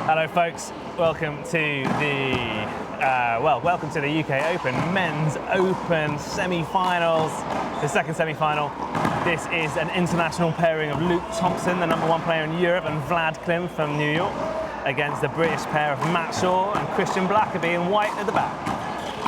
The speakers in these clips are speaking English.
Hello, folks. Welcome to the UK Open Men's Open semi-finals. The second semi-final. This is an international pairing of Luke Thomson, the #1 player in Europe, and Vlad Klym from New York, against the British pair of Matt Shaw and Christian Blackerby in white at the back.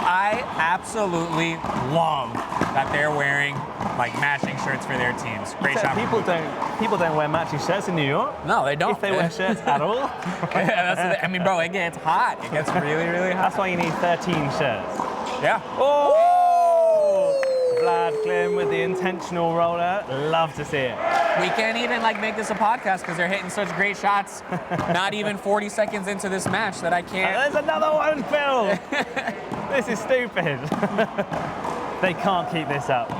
I absolutely love that they're wearing like matching shirts for their teams. Great shot. People don't wear matching shirts in New York. No, they don't. If they wear shirts at all. I mean, bro, it gets hot. It gets really, really hot. That's why you need 13 shirts. Yeah. Oh! Vlad Klym with the intentional roller. Love to see it. We can't even like make this a podcast because they're hitting such great shots. Not even 40 seconds into this match that I can't. There's another one, Phil. This is stupid. They can't keep this up.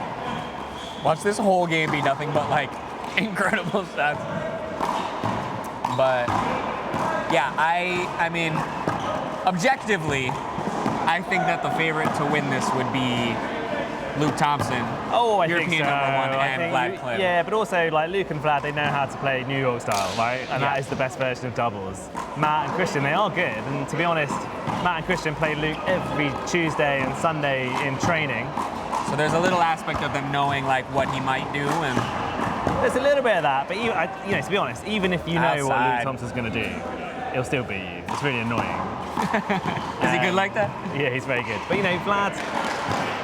Watch this whole game be nothing but like incredible shots. But yeah, I mean, objectively, I think that the favorite to win this would be Luke Thomson, I European think so. #1, and Vlad Klym. Yeah, but also like Luke and Vlad, they know how to play New York style, right? And that is the best version of doubles. Matt and Christian, they are good. And to be honest, Matt and Christian play Luke every Tuesday and Sunday in training. So there's a little aspect of them knowing like what he might do, and there's a little bit of that. But even, to be honest, even if you know what Luke Thompson's going to do, he'll still beat you. It's really annoying. Is he good like that? Yeah, he's very good. But Vlad,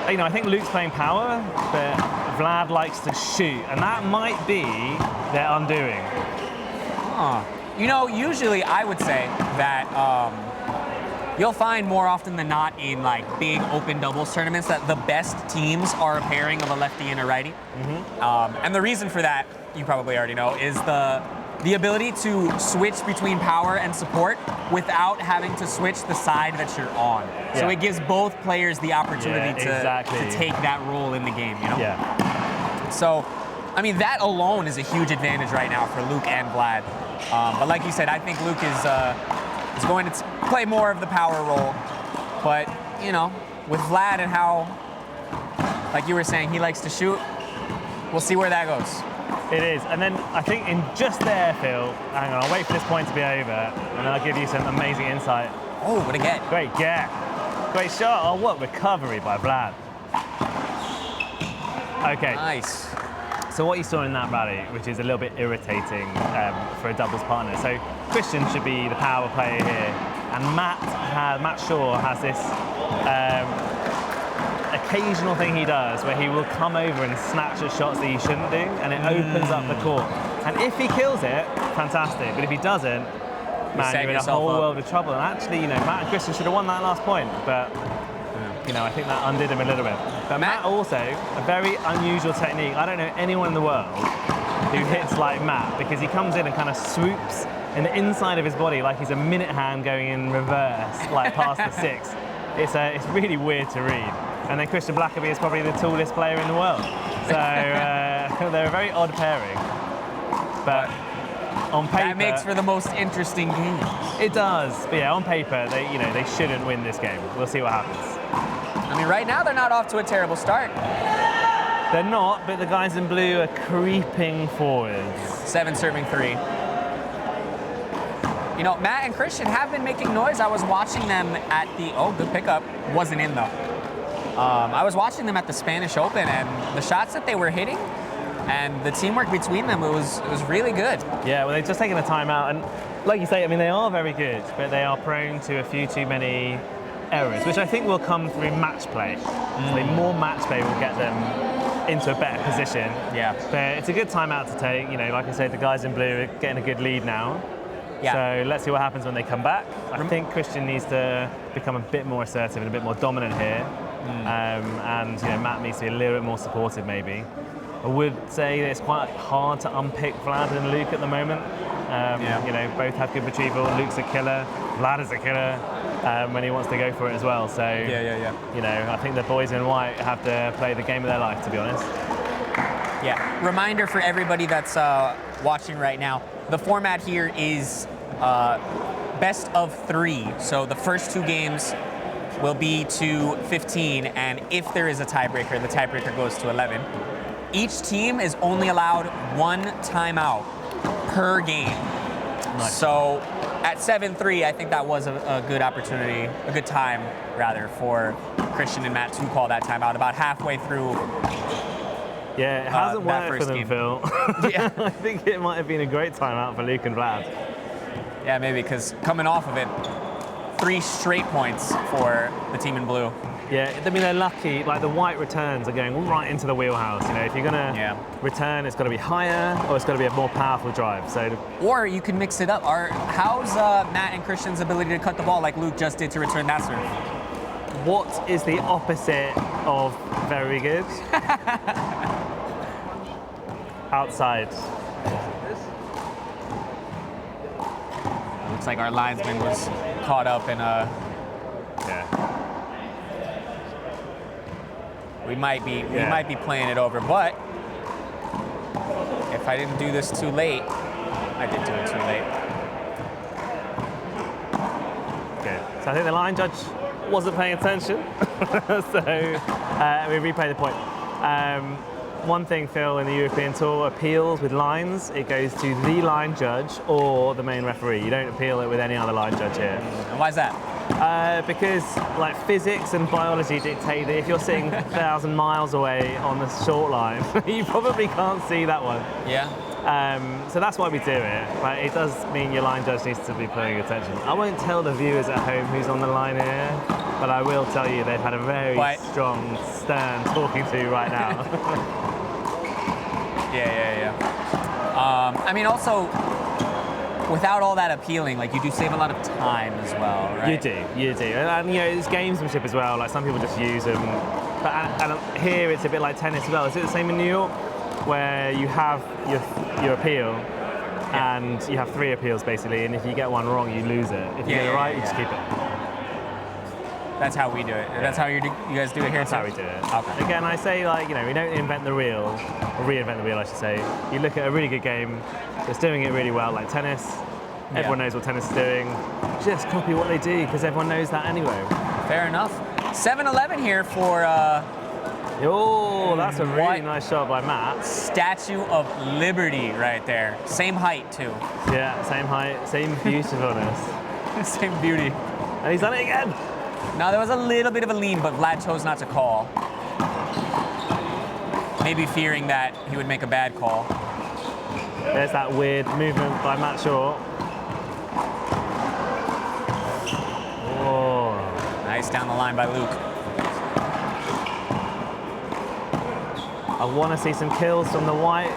I think Luke's playing power, but Vlad likes to shoot, and that might be their undoing. Usually I would say that you'll find more often than not in like big open doubles tournaments that the best teams are a pairing of a lefty and a righty. Mm-hmm. And the reason for that, you probably already know, is the ability to switch between power and support without having to switch the side that you're on. Yeah. So it gives both players the opportunity to take that role in the game, Yeah. So, I mean, that alone is a huge advantage right now for Luke and Vlad. But like you said, I think Luke is going to play more of the power role. But, with Vlad and how, like you were saying, he likes to shoot, we'll see where that goes. It is, and then I think in just there, Phil, hang on, I'll wait for this point to be over, and then I'll give you some amazing insight. Oh, what a get. Great get. Great shot. Oh, what recovery by Vlad. Okay. Nice. So what you saw in that rally, which is a little bit irritating for a doubles partner. So Christian should be the power player here, and Matt Shaw has this occasional thing he does where he will come over and snatch at shots that he shouldn't do, and it opens up the court. And if he kills it, fantastic. But if he doesn't, man, you're in a whole world of trouble. And actually, Matt and Christian should have won that last point, but I think that undid him a little bit. But Matt also, a very unusual technique. I don't know anyone in the world who hits like Matt, because he comes in and kind of swoops in the inside of his body like he's a minute hand going in reverse, like past the six. It's really weird to read. And then Christian Blackerby is probably the tallest player in the world. So they're a very odd pairing. But on paper, that makes for the most interesting game. It does. But yeah, on paper, they shouldn't win this game. We'll see what happens. I mean, right now they're not off to a terrible start. They're not, but the guys in blue are creeping forwards. 7 serving 3. Matt and Christian have been making noise. I was watching them at the good pickup. Wasn't in though. I was watching them at the Spanish Open, and the shots that they were hitting and the teamwork between them, it was really good. Yeah, well, they've just taken a timeout, and like you say, I mean, they are very good, but they are prone to a few too many errors, which I think will come through match play. So more match play will get them into a better position. Yeah. But it's a good timeout to take. Like I said, the guys in blue are getting a good lead now. Yeah. So let's see what happens when they come back. I think Christian needs to become a bit more assertive and a bit more dominant here. And Matt needs to be a little bit more supportive maybe. I would say that it's quite hard to unpick Vlad and Luke at the moment. Both have good retrieval. Luke's a killer. Vlad is a killer when he wants to go for it as well. So I think the boys in white have to play the game of their life, to be honest. Yeah. Reminder for everybody that's watching right now: the format here is best of 3. So the first 2 games will be to 15, and if there is a tiebreaker, the tiebreaker goes to 11. Each team is only allowed 1 timeout per game. Nice. So at 7-3, I think that was a good opportunity, a good time, rather, for Christian and Matt to call that timeout about halfway through. Yeah, it hasn't that worked for first them, game. Phil. Yeah. I think it might have been a great timeout for Luke and Vlad. Yeah, maybe, because coming off of it, 3 straight points for the team in blue. Yeah, I mean, they're lucky. Like, the white returns are going right into the wheelhouse. You know, if you're going to return, it's got to be higher or it's got to be a more powerful drive. So, or you can mix it up. How's Matt and Christian's ability to cut the ball like Luke just did to return that serve? what is the opposite of very good? Outside. Looks like our linesman was caught up in a... Yeah. We might be playing it over, but if I didn't do this too late, I did do it too late. Good. So I think the line judge wasn't paying attention, so we replay the point. One thing, Phil, in the European Tour, appeals with lines, it goes to the line judge or the main referee. You don't appeal it with any other line judge here. And why is that? Because like physics and biology dictate that if you're sitting 1,000 miles away on the short line, you probably can't see that one. Yeah. So that's why we do it. But it does mean your line judge needs to be paying attention. I won't tell the viewers at home who's on the line here, but I will tell you they've had a very strong stern talking to right now. Yeah. I mean, also, without all that appealing, like, you do save a lot of time as well, right? You do. And you know, it's gamesmanship as well. Like, some people just use them. But and here it's a bit like tennis as well. Is it the same in New York, where you have your appeal, and you have 3 appeals basically, and if you get one wrong, you lose it. If you get it right, you just keep it. That's how we do it. Yeah. That's how you guys do it here. That's how we do it. Okay. Again, I say, like, you know, we don't invent the wheel, or reinvent the wheel, I should say. You look at a really good game that's doing it really well, like tennis. Everyone knows what tennis is doing. Just copy what they do, because everyone knows that anyway. Fair enough. 7-11 here for... oh, that's a really nice shot by Matt. Statue of Liberty right there. Same height, too. Yeah, same height, same beautifulness. Same beauty. And he's done it again. Now, there was a little bit of a lean, but Vlad chose not to call. Maybe fearing that he would make a bad call. There's that weird movement by Matt Shaw. Oh. Nice down the line by Luke. I want to see some kills from the white.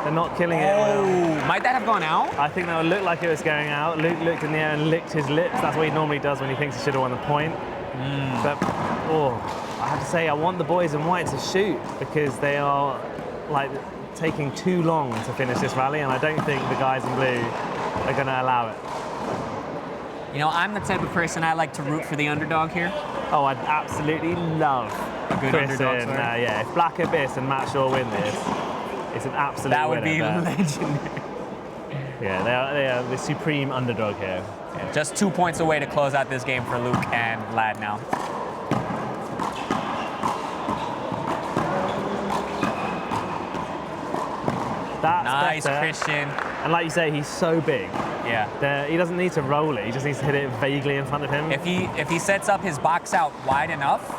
They're not killing it. Might that have gone out? I think that would look like it was going out. Luke looked in the air and licked his lips. That's what he normally does when he thinks he should have won the point. But, I have to say, I want the boys in white to shoot, because they are, like, taking too long to finish this rally, and I don't think the guys in blue are going to allow it. You know, I'm the type of person I like to root for the underdog here. Oh, I'd absolutely love a good underdog story. Yeah, if Black Abyss and Matt Shaw win this, it's an absolute That would winner, be legendary. Yeah, they are the supreme underdog here. Yeah, just 2 points away to close out this game for Luke and Vlad now. That's nice, better. Christian. And like you say, he's so big. Yeah. He doesn't need to roll it. He just needs to hit it vaguely in front of him. If he sets up his box out wide enough,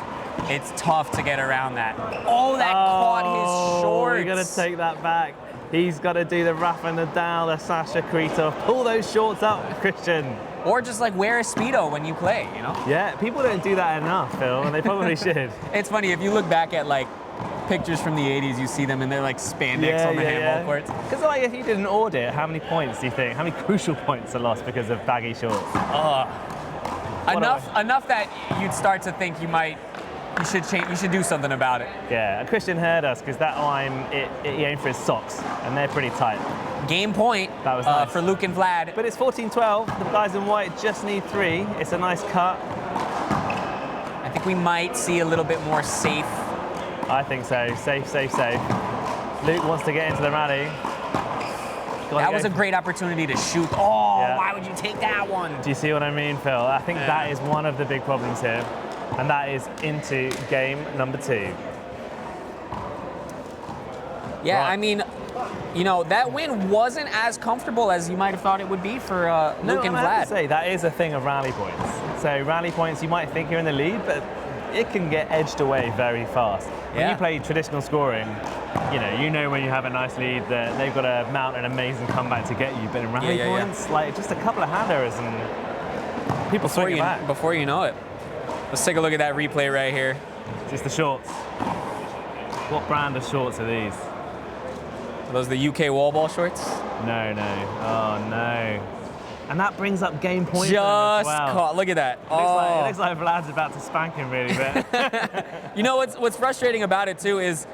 it's tough to get around that. Oh, that caught his shorts. We're going to take that back. He's got to do the Rafa Nadal, the Sasha Kritoff. Pull those shorts up, Christian. Or just, like, wear a Speedo when you play, you know? Yeah, people don't do that enough, Phil, and they probably should. It's funny, if you look back at, like, pictures from the 80s, you see them and they're like spandex on the handball courts. Because, like, if you did an audit, how many points do you think, how many crucial points are lost because of baggy shorts? Enough that you'd start to think you should change, you should do something about it. Yeah, and Christian heard us, because that line, he aimed for his socks, and they're pretty tight. Game point that was nice. For Luke and Vlad. But it's 14-12. The guys in white just need 3. It's a nice cut. I think we might see a little bit more safe. I think so. Safe. Luke wants to get into the rally. That was a great opportunity to shoot. Oh, why would you take that one? Do you see what I mean, Phil? I think that is one of the big problems here. And that is into game number 2. Yeah, right. I mean, you know, that win wasn't as comfortable as you might have thought it would be for Luke and I have Vlad. to say, that is a thing of rally points. So rally points, you might think you're in the lead, but it can get edged away very fast. When you play traditional scoring, you know when you have a nice lead that they've got to mount an amazing comeback to get you. But in rally points, like just a couple of hand errors and people swing it back. Before you know it. Let's take a look at that replay right here. Just the shorts. What brand of shorts are these? Are those the UK wall ball shorts? No. Oh no. And that brings up game points. Just as well. caught. Look at that. It looks like Vlad's about to spank him really bit. You know what's frustrating about it too is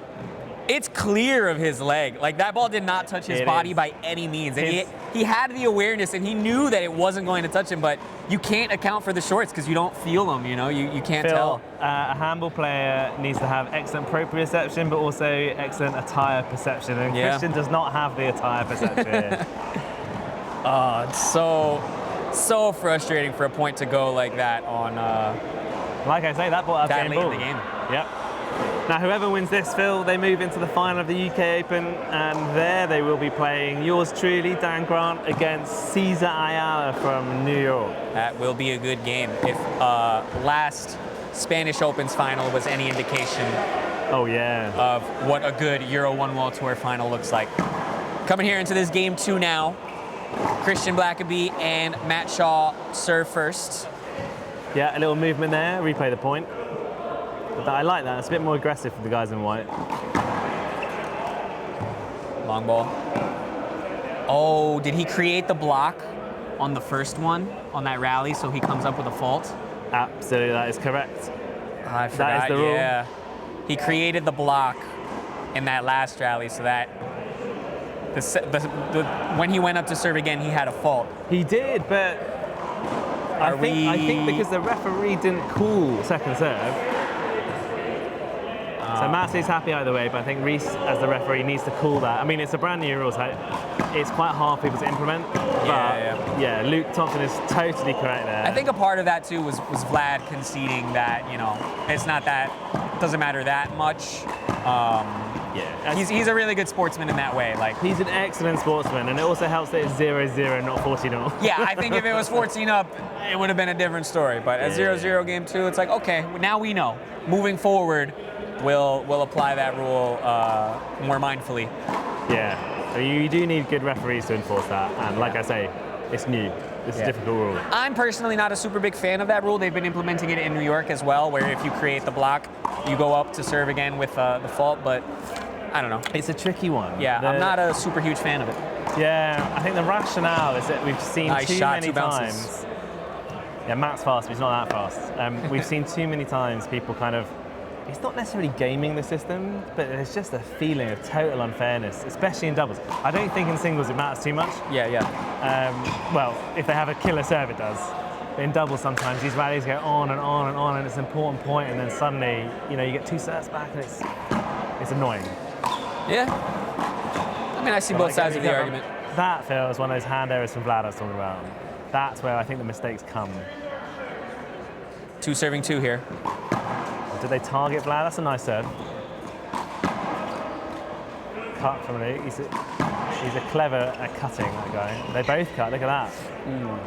it's clear of his leg. Like that ball did not touch his body by any means. And he had the awareness and he knew that it wasn't going to touch him, but you can't account for the shorts because you don't feel them, you can't tell. A handball player needs to have excellent proprioception, but also excellent attire perception. And Christian does not have the attire perception. Oh, it's so frustrating for a point to go like that on. Like I say, that brought up that game late ball. in the game. Yep. Now, whoever wins this, Phil, they move into the final of the UK Open, and there they will be playing yours truly, Dan Grant, against Cesar Ayala from New York. That will be a good game. If last Spanish Open's final was any indication of what a good Euro One World Tour final looks like. Coming here into this game 2 now, Christian Blackaby and Matt Shaw serve first. Yeah, a little movement there, replay the point. But I like that, it's a bit more aggressive for the guys in white. Long ball. Oh, did he create the block on the first one, on that rally, so he comes up with a fault? Absolutely, that is correct. I forgot, that is the rule. Yeah. He created the block in that last rally so that when he went up to serve again, he had a fault. He did, but I think because the referee didn't call second serve. So Massey's happy either way, but I think Rhys, as the referee, needs to call that. I mean, it's a brand new rule, so it's quite hard for people to implement. But yeah, Luke Thomson is totally correct there. I think a part of that too was Vlad conceding that, it's not that, it doesn't matter that much. He's a really good sportsman in that way. Like he's an excellent sportsman, and it also helps that it's 0-0, not 14-0. Yeah, I think if it was 14 up, it would have been a different story. But at 0-0 game 2, it's like, okay, now we know. Moving forward, we'll apply that rule more mindfully. Yeah, so you do need good referees to enforce that, and like I say, it's new. It's a difficult rule. I'm personally not a super big fan of that rule. They've been implementing it in New York as well, where if you create the block, you go up to serve again with the fault, but I don't know. It's a tricky one. Yeah, I'm not a super huge fan of it. Yeah, I think the rationale is that we've seen too many times. Yeah, Matt's fast, but he's not that fast. We've seen too many times people kind of, it's not necessarily gaming the system, but there's just a feeling of total unfairness, especially in doubles. I don't think in singles it matters too much. Well, if they have a killer serve, it does. But in doubles, sometimes these rallies go on and on and on, and it's an important point, and then suddenly, you get 2 serves back, and it's annoying. Yeah. I mean, I see both sides of the argument. That, Phil, is one of those hand errors from Vlad I was talking about. That's where I think the mistakes come. 2 serving 2 here. Did they target Vlad? That's a nice serve. Cut from Luke. He's a clever at cutting, that guy. They both cut, look at that.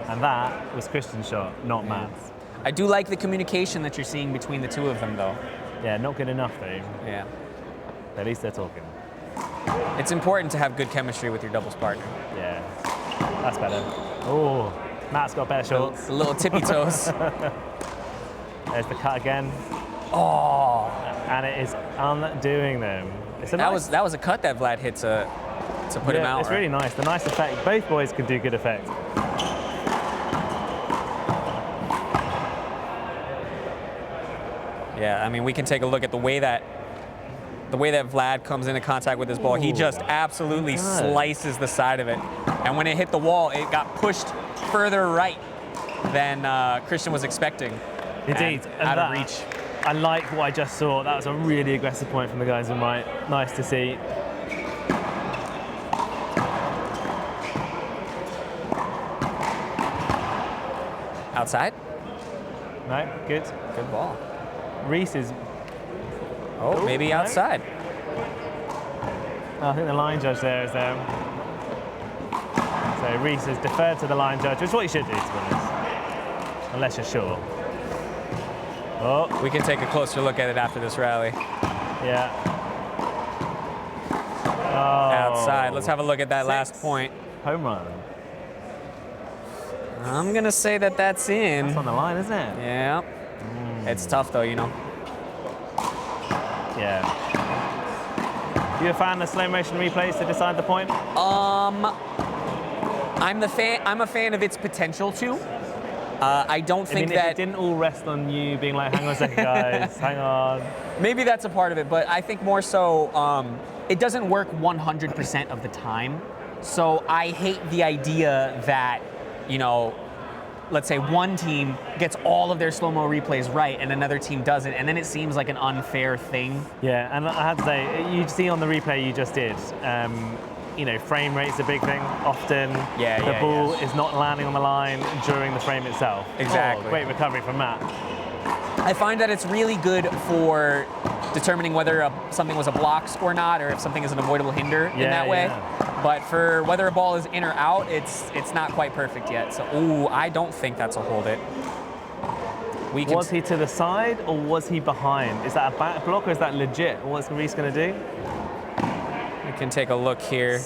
And that was Christian's shot, not Matt's. I do like the communication that you're seeing between the two of them, though. Yeah, not good enough, though. Yeah. At least they're talking. It's important to have good chemistry with your doubles partner. Yeah, that's better. Oh, Matt's got better shots. A little tippy toes. There's the cut again. Oh, and it is undoing them. That was a cut that Vlad hit to put him out. It's really nice. The nice effect. Both boys can do good effect. Yeah, I mean, we can take a look at the way that Vlad comes into contact with his ball. He just absolutely slices the side of it. And when it hit the wall, it got pushed further right than Christian was expecting. Indeed. And out of reach. I like what I just saw. That was a really aggressive point from the guys in white. Nice to see. Outside? No, good. Good ball. Rhys is... maybe outside. I think the line judge there is there. So Rhys has deferred to the line judge, which is what you should do, to be honest. Unless you're sure. Oh. We can take a closer look at it after this rally. Yeah. Outside. Let's have a look at that last point. Home run. I'm going to say that that's in. That's on the line, isn't it? Yeah. It's tough, though, you know. Yeah. You a fan of slow motion replays to decide the point? I'm a fan of its potential to. I don't think if it didn't all rest on you being like, hang on a second, guys, hang on. Maybe that's a part of it, but I think more so it doesn't work 100% of the time. So I hate the idea that, you know, let's say one team gets all of their slow-mo replays right and another team doesn't, and then it seems like an unfair thing. Yeah, and I have to say, you see on the replay you just did, you know, frame rate's a big thing. Often the ball is not landing on the line during the frame itself. Exactly. Oh, great recovery from Matt. I find that it's really good for determining whether something was a block or not, or if something is an avoidable hinder in that way. But for whether a ball is in or out, it's not quite perfect yet. So, ooh, I don't think that's a hold it. Was he to the side or was he behind? Is that a back block or is that legit? What's Rhys going to do? We can take a look here.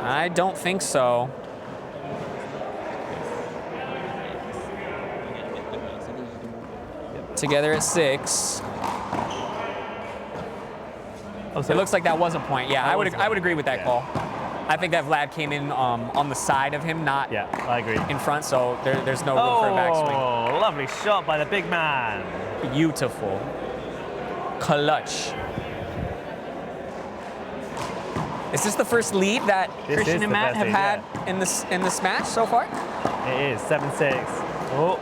I don't think so. Together at 6. Oh, so it looks like that was a point. Yeah, I would agree with that call. I think that Vlad came in on the side of him, not I agree. in front, so there's no room for a backswing. Oh, lovely shot by the big man. Beautiful. Clutch. Is this the first lead that Christian and Matt have had in this match so far? It is 7-6. Oh.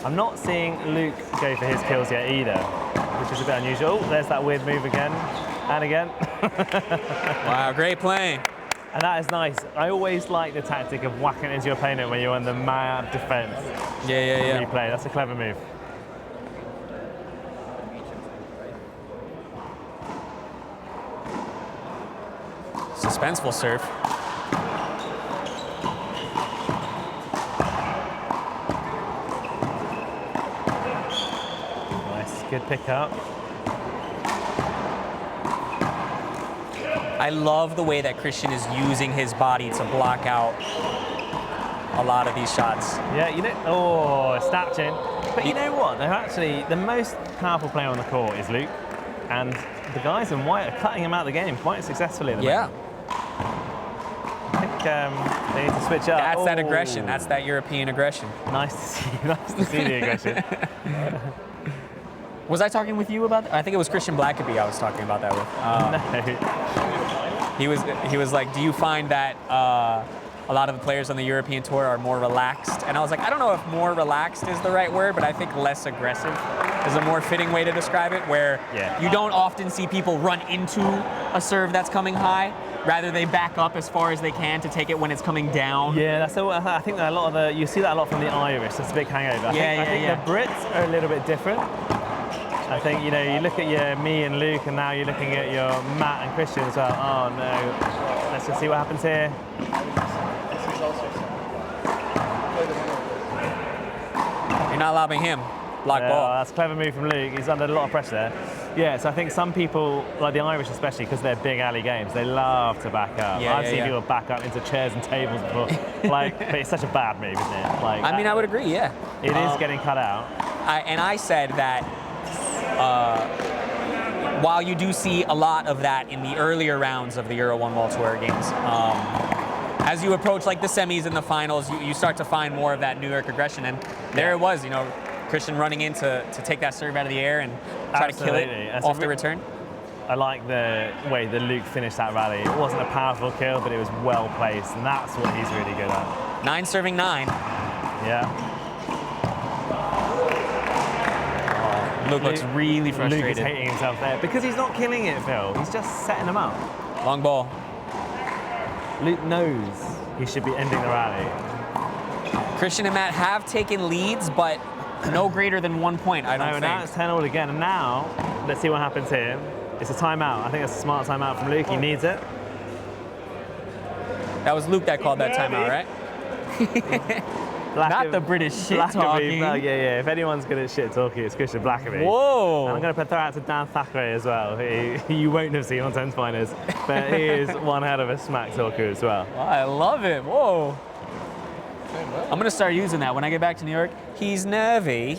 I'm not seeing Luke go for his kills yet either, which is a bit unusual. There's that weird move again and again. Wow, great playing. And that is nice. I always like the tactic of whacking into your opponent when you're on the mad defense. Yeah. Replay. That's a clever move. Suspenseful serve. Nice, good pickup. I love the way that Christian is using his body to block out a lot of these shots. Yeah, you know, snatching. But you know what? They're actually, the most powerful player on the court is Luke. And the guys in white are cutting him out of the game quite successfully at the moment. I think they need to switch up. That's that aggression. That's that European aggression. Nice to see. Nice to see the aggression. Was I talking with you about that? I think it was Christian Blackaby I was talking about that with. No. He was like, do you find that a lot of the players on the European tour are more relaxed? And I was like, I don't know if more relaxed is the right word, but I think less aggressive is a more fitting way to describe it, where you don't often see people run into a serve that's coming high. Rather, they back up as far as they can to take it when it's coming down. Yeah, I think that a lot of you see that a lot from the Irish. That's a big hangover. I think the Brits are a little bit different. I think, you know, you look at me and Luke, and now you're looking at your Matt and Christian as well. Oh no, let's just see what happens here. You're not lobbing him. Block ball. That's a clever move from Luke. He's under a lot of pressure there. Yeah, so I think some people, like the Irish especially, because they're big alley games, they love to back up. I've seen people back up into chairs and tables before. But it's such a bad move, isn't it? Like, I mean, I would agree, yeah. It is getting cut out. I said that while you do see a lot of that in the earlier rounds of the Euro 1 World Tour games, as you approach like the semis and the finals, you start to find more of that New York aggression. And there it was, you know, Christian running in to take that serve out of the air and try to kill it off the return. I like the way that Luke finished that rally. It wasn't a powerful kill, but it was well placed, and that's what he's really good at. 9 serving 9. Yeah. Luke looks really frustrated. Luke is hating himself there because he's not killing it, Phil. He's just setting him up. Long ball. Luke knows he should be ending the rally. Christian and Matt have taken leads, but no greater than 1 point, I don't think. Now it's 10-all again, and now, let's see what happens here. It's a timeout. I think it's a smart timeout from Luke. He needs it. That was Luke that called that timeout, right? Not the British shit talking. No, yeah. If anyone's good at shit talking, it's Christian Blackerby. Whoa! And I'm going to throw out to Dan Thackeray as well. You won't have seen on 10 Finers, but he is one hell of a smack talker as well. I love it. Whoa! I'm going to start using that when I get back to New York. He's nervy.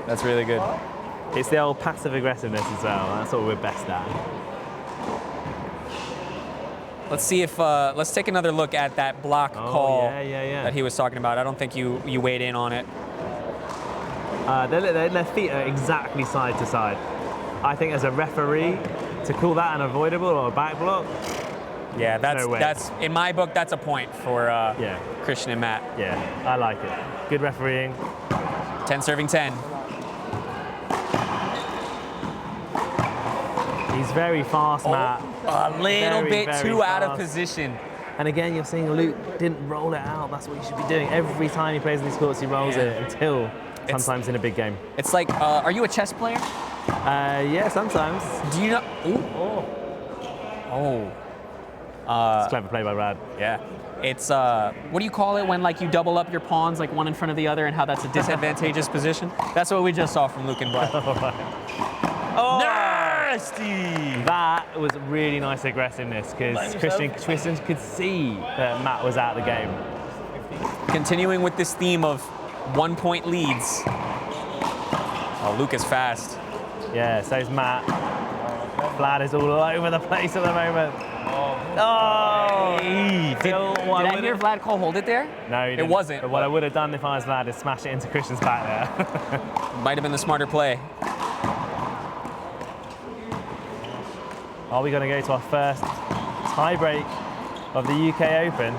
That's really good. It's the old passive aggressiveness as well. That's what we're best at. Let's see if let's take another look at that block call that he was talking about. I don't think you weighed in on it. Their feet are exactly side to side. I think as a referee, to call that unavoidable or a back block. Yeah, that's in my book. That's a point for Christian and Matt. Yeah, I like it. Good refereeing. 10 serving 10. He's very fast, Matt. A little bit too out of position. And again, you're seeing Luke didn't roll it out. That's what you should be doing. Every time he plays in these courts, he rolls it until sometimes in a big game. It's like, are you a chess player? Yeah, sometimes. Do you know? It's a clever play by Vlad. Yeah. It's, what do you call it when like you double up your pawns like one in front of the other and how that's a disadvantageous position? That's what we just saw from Luke and Vlad. Oh! Nasty! That was really nice aggressiveness because Christian could see that Matt was out of the game. Continuing with this theme of 1 point leads. Oh, Luke is fast. Yeah, so's Matt. Vlad is all over the place at the moment. Oh! Did I hear Vlad call hold it there? No, he didn't. It wasn't. But what I would have done if I was Vlad is smash it into Christian's back there. Might have been the smarter play. Are we going to go to our first tie-break of the UK Open?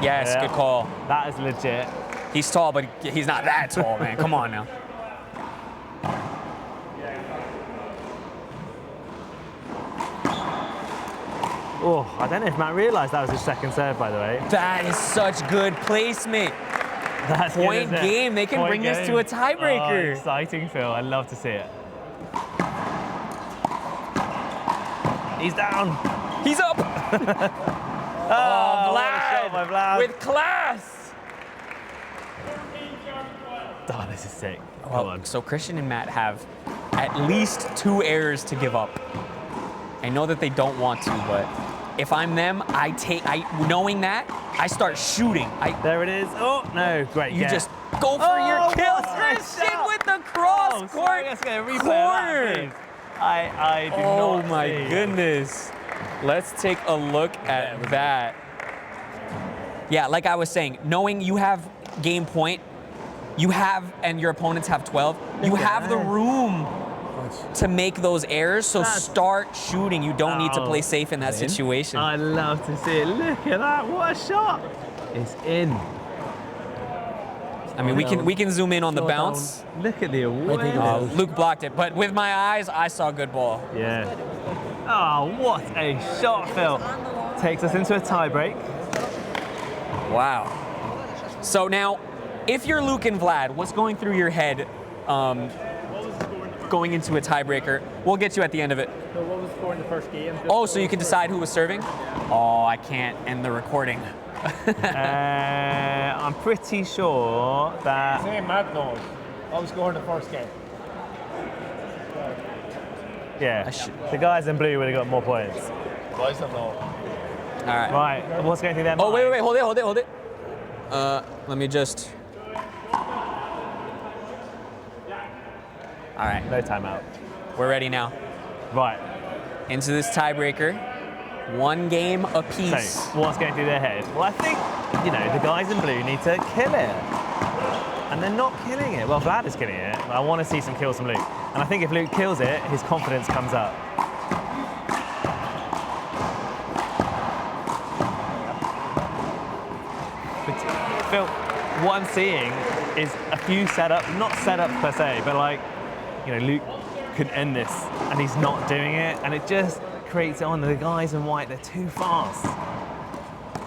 Yes, good call. That is legit. He's tall, but he's not that tall, man. Come on now. Oh, I don't know if Matt realised that was his second serve, by the way. That is such good placement. That's Point good, game. They can bring this to a tiebreaker. Oh, exciting, Phil. I love to see it. He's down. He's up. Oh, Vlad. With class. Oh, this is sick. So Christian and Matt have at least 2 errors to give up. I know that they don't want to, but if I'm them, knowing that, I start shooting. There it is. Oh, no. Great. You just go for your kill, Christian, with the cross court Let's get a replay corner. of that, please. I do not. Oh my goodness. Let's take a look at that. Yeah, like I was saying, knowing you have game point, and your opponents have 12, you have the room to make those errors, so start shooting. You don't need to play safe in that situation. I love to see it. Look at that. What a shot. It's in. I mean, we can zoom in on the bounce. Look at the awareness. Luke blocked it, but with my eyes, I saw a good ball. Yeah. Oh, what a shot, Phil. Takes us into a tiebreak. Wow. So now, if you're Luke and Vlad, what's going through your head going into a tiebreaker? We'll get you at the end of it. So what was the score in the first game? Oh, so you can decide who was serving? Oh, I can't end the recording. I'm pretty sure that... Same Matt knows. What was the score in the first game? Yeah, the guys in blue would have got more points. Guys don't know. All right. Right, what's going through their mind? Oh, wait, hold it. Let me just... All right. No timeout. We're ready now. Right. Into this tiebreaker. 1 game apiece. So, what's going through their head? Well, I think, the guys in blue need to kill it. And they're not killing it. Well, Vlad is killing it, but I want to see some kills from Luke. And I think if Luke kills it, his confidence comes up. But Phil, what I'm seeing is a few setups, not setups per se, but like, Luke could end this, and he's not doing it, and it just creates it on the guys in white. They're too fast.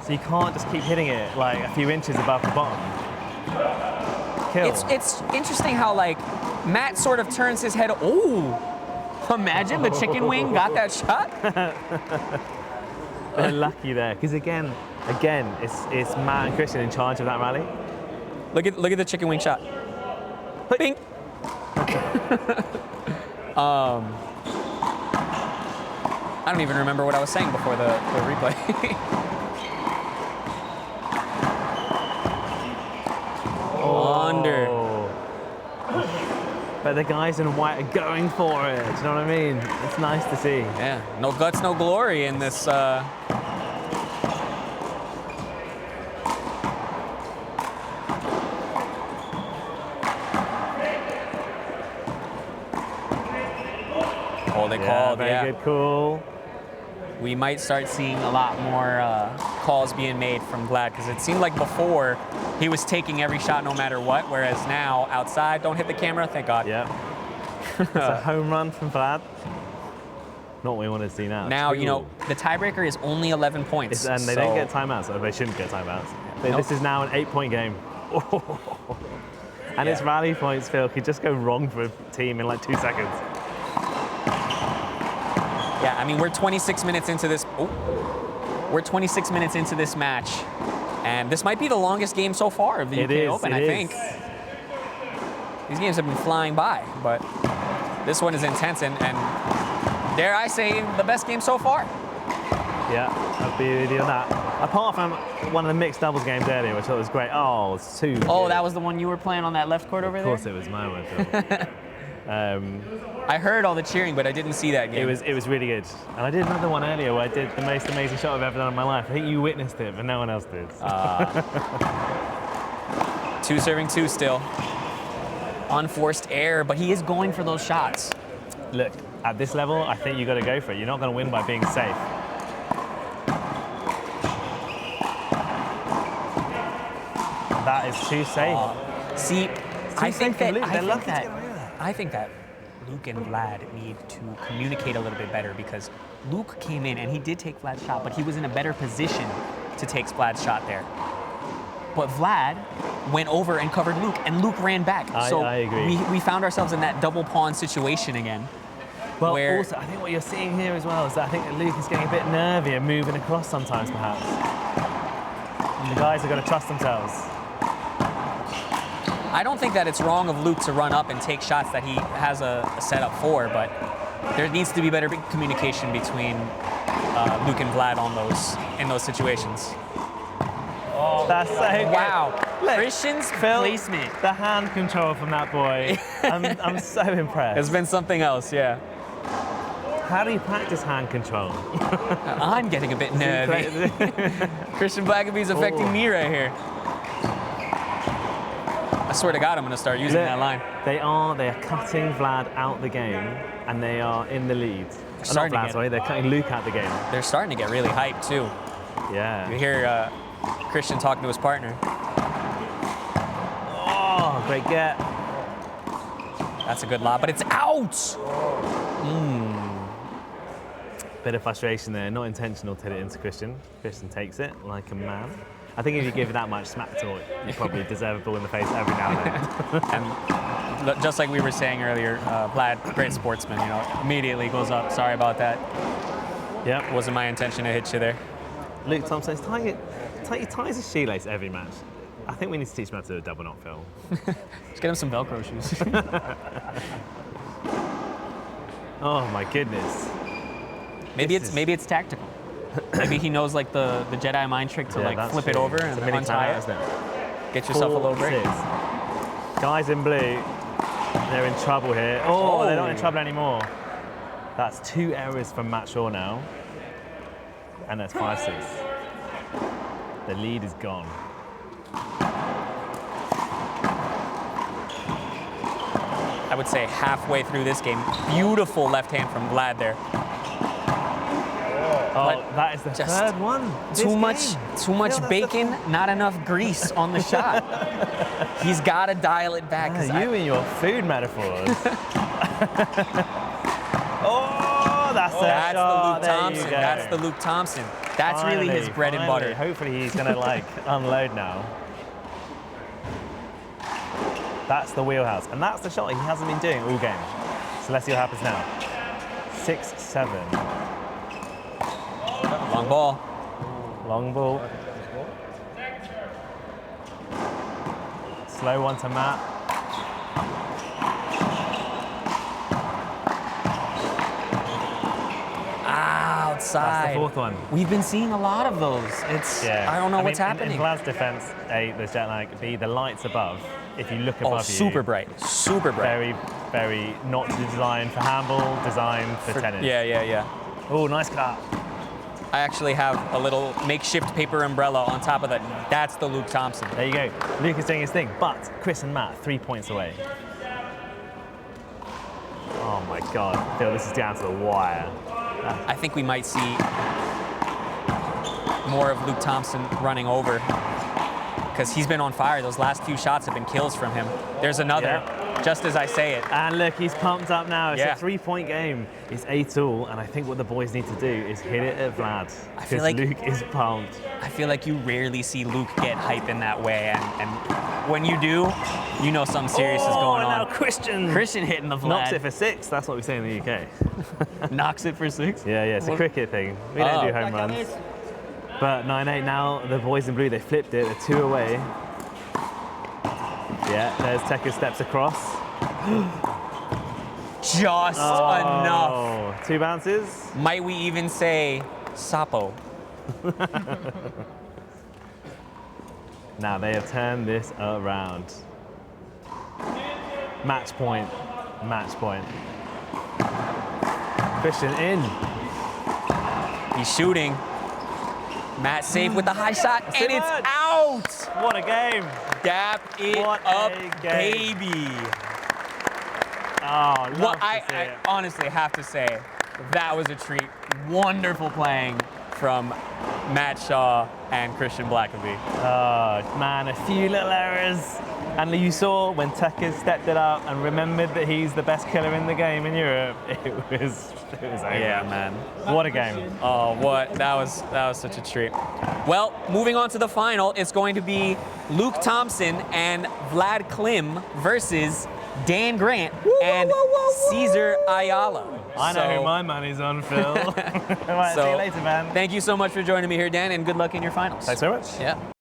So you can't just keep hitting it like a few inches above the bottom. Kill. It's interesting how like Matt sort of turns his head. Oh, imagine the chicken wing got that shot. They're lucky there because again, it's Matt and Christian in charge of that rally. Look at the chicken wing shot. Bing. I don't even remember what I was saying before the replay. Under. But the guys in white are going for it. Do you know what I mean? It's nice to see. Yeah, no guts, no glory in this. Oh, they called. Very good call. We might start seeing a lot more calls being made from Vlad because it seemed like before he was taking every shot no matter what, whereas now outside, don't hit the camera, thank God. Yeah. It's a home run from Vlad. Not what we want to see now. Now, you know, the tiebreaker is only 11 points. And they don't get timeouts, or they shouldn't get timeouts. But this is now an 8-point game. And it's rally points, Phil, could just go wrong for a team in like 2 seconds. Yeah, I mean, we're 26 minutes into this. We're 26 minutes into this match, and this might be the longest game so far of the UK Open. I think these games have been flying by, but this one is intense and dare I say the best game so far. Yeah, I'd be with you on that. Apart from one of the mixed doubles games earlier, which I thought was great. Oh, it's too. Oh, that was the one you were playing on that left court over there. Of course, it was my one, Phil. I heard all the cheering, but I didn't see that game. It was really good. And I did another one earlier where I did the most amazing shot I've ever done in my life. I think you witnessed it, but no one else did. 2 serving 2 still. Unforced error, but he is going for those shots. Look, at this level, I think you got to go for it. You're not going to win by being safe. That is too safe. See, I think that Luke and Vlad need to communicate a little bit better because Luke came in and he did take Vlad's shot, but he was in a better position to take Vlad's shot there. But Vlad went over and covered Luke, and Luke ran back. So I agree. We found ourselves in that double pawn situation again. Well, where also, I think what you're seeing here as well is that I think that Luke is getting a bit nervy and moving across sometimes, perhaps. And the guys are going to trust themselves. I don't think that it's wrong of Luke to run up and take shots that he has a setup for, but there needs to be better communication between Luke and Vlad in those situations. Oh, that's so good. Wow. Look, Christian's Phil, placement. The hand control from that boy. I'm so impressed. It's been something else, yeah. How do you practice hand control? I'm getting a bit nervy. Christian Blackaby's affecting me right here. I swear to God, I'm going to start using that line. They are cutting Vlad out the game, and they are in the lead. Not Vlad, sorry, they're cutting Luke out the game. They're starting to get really hyped, too. Yeah. You hear Christian talking to his partner. Oh, great get. That's a good lob, but it's out! Bit of frustration there, not intentional to hit it into Christian. Christian takes it like a man. I think if you give that much smack talk, you probably deserve a ball in the face every now and then. And just like we were saying earlier, Vlad, great sportsman, you know, immediately goes up. Sorry about that. Yep. Wasn't my intention to hit you there. Luke Thomson he ties his shoelace every match. I think we need to teach him how to do a double knot, Phil. Just get him some Velcro shoes. Oh my goodness. Maybe it's tactical. Maybe he knows like the Jedi mind trick to like flip it over and untie it. Get yourself a little break. Guys in blue, they're in trouble here. Oh, they're not in trouble anymore. That's 2 errors from Matt Shaw now. And that's 5-6. The lead is gone. I would say halfway through this game, beautiful left hand from Vlad there. Oh, that is the third one. Too much bacon, not enough grease on the shot. He's got to dial it back. You and your food metaphors. Oh, that's a That's shot. the Luke There you Thomson. go. That's the Luke Thomson. That's really his bread and Finally. butter. Hopefully he's going to like unload now. That's the wheelhouse. And that's the shot he hasn't been doing all game. So let's see what happens now. 6-7. Long ball. Long ball. Slow one to Matt. Outside. That's the fourth one. We've been seeing a lot of those. I don't know what's happening. In Vlad's defense, A, there's jet lag. B, the lights above. If you look above you. Super bright. Super bright. Very, very not designed for handball, designed for tennis. Yeah. Oh, nice cut. I actually have a little makeshift paper umbrella on top of that. That's the Luke Thomson. There you go. Luke is doing his thing, but Chris and Matt 3 points away. Oh my God, Phil, this is down to the wire. I think we might see more of Luke Thomson running over because he's been on fire. Those last few shots have been kills from him. There's another, just as I say it. And look, he's pumped up now. It's Yeah. a 3-point game. It's 8-all, and I think what the boys need to do is hit it at Vlad. I feel because like- Luke is pumped. I feel like you rarely see Luke get hype in that way, and when you do, you know something serious is going and on. now Christian hitting the Vlad. knocks it for 6. That's what we say in the UK. Knocks it for 6? Yeah, it's a cricket thing. We don't do home runs. But 9-8 now, the boys in blue, they flipped it. They're 2 away. Yeah, there's Tekka steps across. Just enough. 2 bounces. Might we even say Sapo? Now they have turned this around. Match point. Match point. Christian in. He's shooting. Matt safe with the high shot, and it's Vlad. out! What a game. Dap it What up, a game. baby. Oh, love Well, to I see it. honestly have to say, that was a treat. Wonderful playing from Matt Shaw and Christian Blackaby. Oh, man, a few little errors. And you saw when Tekka stepped it up and remembered that he's the best killer in the game in Europe, it was over. Yeah, man. What a game. Oh, what? That was such a treat. Well, moving on to the final, it's going to be Luke Thomson and Vlad Klym versus Dan Grant and Cesar Ayala. I know So- who my money's on, Phil. All right, see So, you later, man. Thank you so much for joining me here, Dan, and good luck in your finals. Thanks very much. Yeah.